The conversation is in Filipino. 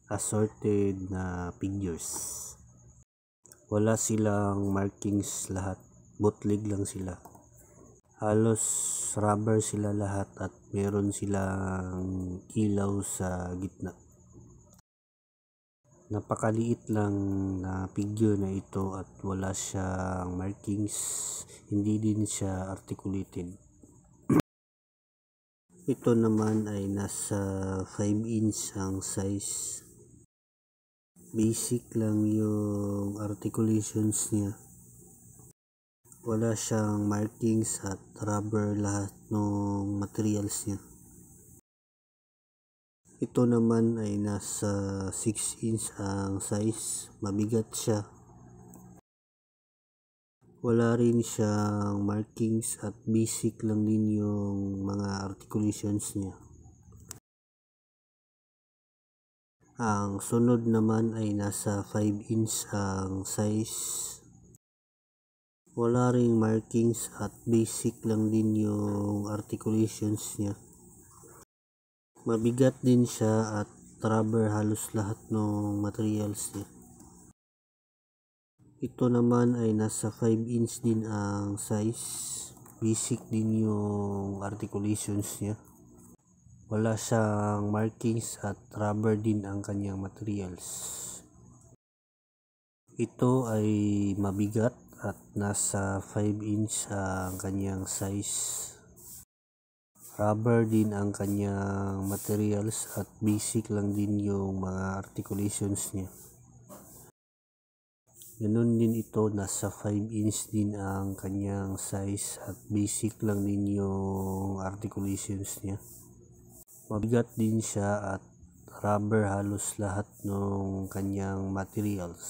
assorted na figures. Wala silang markings lahat, bootleg lang sila. Halos rubber sila lahat at meron silang ilaw sa gitna. Napakaliit lang na figure na ito at wala siyang markings, hindi din siya articulated. Ito naman ay nasa 5 inch ang size. Basic lang yung articulations niya. Wala siyang markings at rubber lahat ng materials niya. Ito naman ay nasa 6 inch ang size. Mabigat siya. Wala rin siyang markings at basic lang din yung mga articulations niya. Ang sunod naman ay nasa 5 inch ang size. Wala ring markings at basic lang din yung articulations niya. Mabigat din siya at rubber halos lahat ng materials niya. Ito naman ay nasa 5 inch din ang size. Basic din yung articulations niya. Wala siyang markings at rubber din ang kanyang materials. Ito ay mabigat at nasa 5 inch ang kanyang size. Rubber din ang kanyang materials at basic lang din yung mga articulations niya. Ganun din ito, nasa 5 inch din ang kanyang size at basic lang din yung articulations niya. Mabigat din siya at rubber halos lahat ng kanyang materials.